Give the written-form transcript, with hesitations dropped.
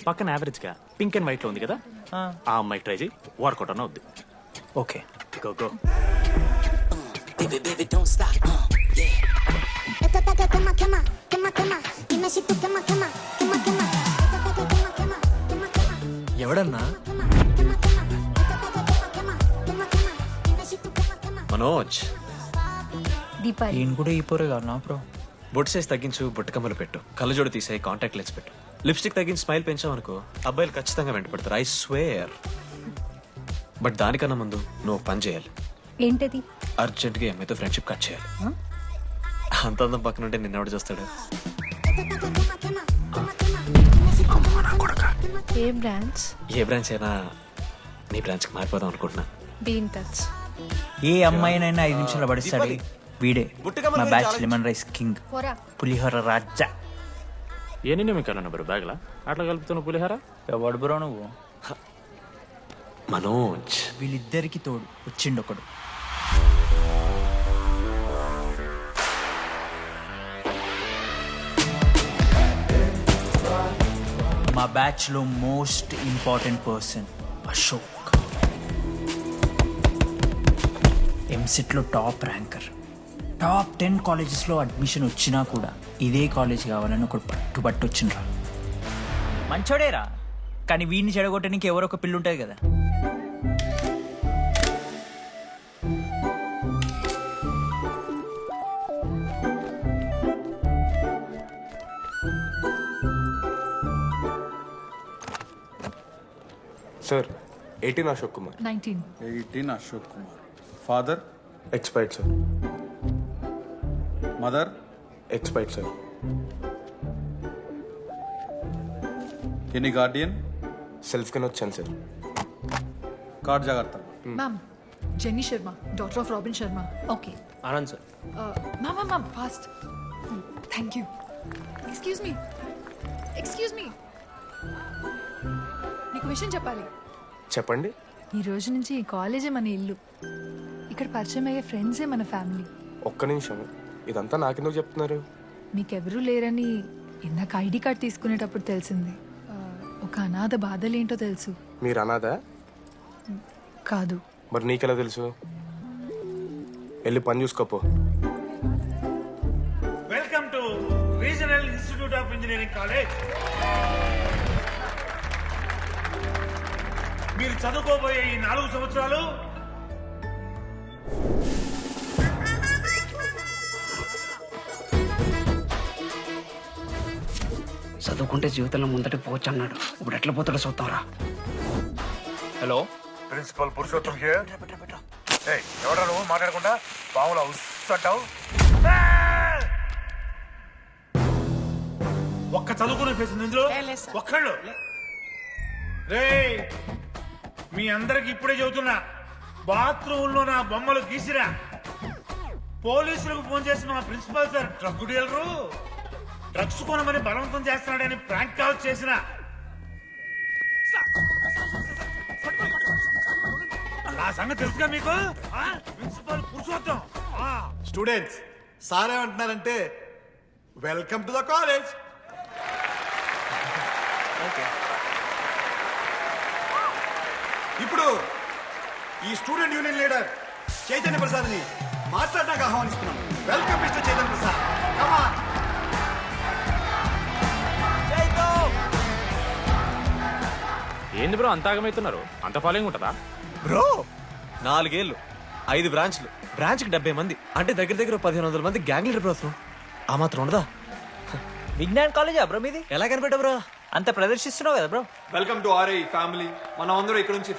పక్కన యావరేజ్ గా pink and white లో ఉంది కదా, ఆ అమ్మాయి ట్రై చేయి, వర్కౌట్ అన్న అవుద్ది. Okay. Go go. Baby, baby, don't stop. Yeah. Esto está que quema, quema, quema, quema. Dime si tú quema, quema, quema, quema. Esto está que quema, quema, quema, quema. ఎవడన్నా? Quema, quema, quema. Esto está que quema, quema, quema, quema. Dime si tú quema, quema. Manoj, Deepali ఈయన కూడా ఈ పోరే కాదు నా bro. బొట్టు size తగ్గించు, బుట్టకమ్మలు పెట్టు, కళ్ళజోడు తీసే, కాంటాక్ట్ లెన్స్ పెట్టు, లిప్స్టిక్ తగ్గించి స్మైల్ పెంచావు అనుకో, అబ్బాయిలు ఖచ్చితంగా వెంట పెడతారు. I swear. బట్ దానికన్నా ముందు నువ్వు పని చేయాలి. ఏంటది? అర్జెంట్గా ఈ అమ్మాయితో ఫ్రెండ్షిప్ కట్ చేయాలి. అంత అందం పక్కన ఉంటే నిన్నెవడు చూస్తాడు? Esto está que quema, quema, quema, quema. Dime si tú quema, quema, quema. ఏ బ్రాంచ్? ఏ బ్రాంచ్ అయినా నీ బ్రాంచ్కి మారిపోదాం అనుకుంటున్నా. Be in touch. ఏ అమ్మాయినైనా 5 నిమిషాలు పడిస్తాడు వీడే. బుట్టకమ్మలు మా గురించి బ్యాచ్ ఆలోచించు. లెమన్ రైస్ కింగ్, పోరా. పులిహోర రాజా. ఏ నియమికాలన్నా బ్రో బ్యాగ్లా అట్లా కలుపుతున్న పులిహార? ఎవడు బ్రో నువ్వు? మనోజ్, వీళ్ళిద్దరికి తోడు వచ్చిండు ఒకడు. మా బ్యాచ్ లో most important person Ashok. EAMCET లో టాప్ ర్యాంకర్. టాప్ 10 కాలేజెస్ లో అడ్మిషన్ వచ్చినా కూడా ఇదే కాలేజ్ కావాలని ఒకడు పట్టుబట్టు వచ్చిండ్రా. మంచోడేరా, కానీ వీడిని చెడగొట్టడానికి ఎవరో ఒక పిల్లు ఉంటుంది కదా. Sir 18 Ashok Kumar. 18 Ashok Kumar. Father? Expired sir. Mother? Expired sir. Any Guardian? Self కింద వచ్చాను సార్. కార్డ్ జాగ్రత్త. Ma'am, Jenny Sharma, daughter of Robin Sharma. Okay. Anand sir. Ma'am, fast. Thank you. Excuse me. నీకు విషయం చెప్పాలి. చెప్పండి. ఈ రోజు నుంచి ఈ కాలేజే మన ఇల్లు. ఇక్కడ పరిచయం అయ్యే ఫ్రెండ్సే మన ఫ్యామిలీ. ఒక్క నిమిషం, ఇదంతా నాకెందుకు చెప్తున్నారు? మీకెవరూ లేరని ఇందాక ఐడి కార్డ్ తీసుకునేటప్పుడు తెలిసింది. ఒక అనాథ బాధలేంటో తెలుసు. మీరు అనాదా? కాదు. మరి నీకెలా తెలుసు? వెళ్ళి పని చూసుకోపో. Welcome to regional institute of engineering college. మీరు చదువుకోబోయే ఈ 4 సంవత్సరాలు చదువుకుంటే జీవితంలో ముందటి పోవచ్చు అన్నాడు. ఇప్పుడు ఎట్లా పోతాడో చూద్దాంరా. హలో. Principal Purushottam here. ఎవడా నువ్వు మాట్లాడకుండా బావులా ఉస్సంటావు? ఒక్క చదువుకునే ఫేస్ ఉంది ఇందులో, ఒక్కళ్ళు. రేయ్, మీ అందరికి ఇప్పుడే చెబుతున్నా, బాత్రూంలో నా బొమ్మలు గీసిరా. పోలీసులకు ఫోన్ చేసిన మా principal sir drug dealer, drugs కొనమని బలవంతం చేస్తున్నాడని ప్రాంక్ కాల్ చేసిన. నా సంగతి తెలుసుగా మీకు? ప్రిన్సిపల్ పురుషోత్తం. స్టూడెంట్స్, సార్ ఏమంటున్నారంటే వెల్కమ్ టు ద కాలేజ్. ఇప్పుడు ఈ స్టూడెంట్ యూనియన్ లీడర్ చైతన్య ప్రసాద్ని మాట్లాడడానికి ఆహ్వానిస్తున్నాం. Welcome mister Chaitanya Prasad. Come on. ఏంది బ్రో అంత ఆగమవుతున్నారు? అంత ఫాలోయింగ్ ఉంటుందా బ్రో? 4 ఏళ్ళు, 5 బ్రాంచ్లు, బ్రాంచ్కి 70 మంది, అంటే దగ్గర దగ్గర 1500 మంది గ్యాంగ్ లీడర్ బ్రో. అసలు ఆ మాత్రం ఉండదా? విజ్ఞాన్ కాలేజా బ్రో మీది? ఎలా కనిపెట్టా బ్రో? అంత ప్రదర్శిస్తున్నావు కదా bro. Welcome to RI family. మనం అందరూ ఇక్కడ నుంచి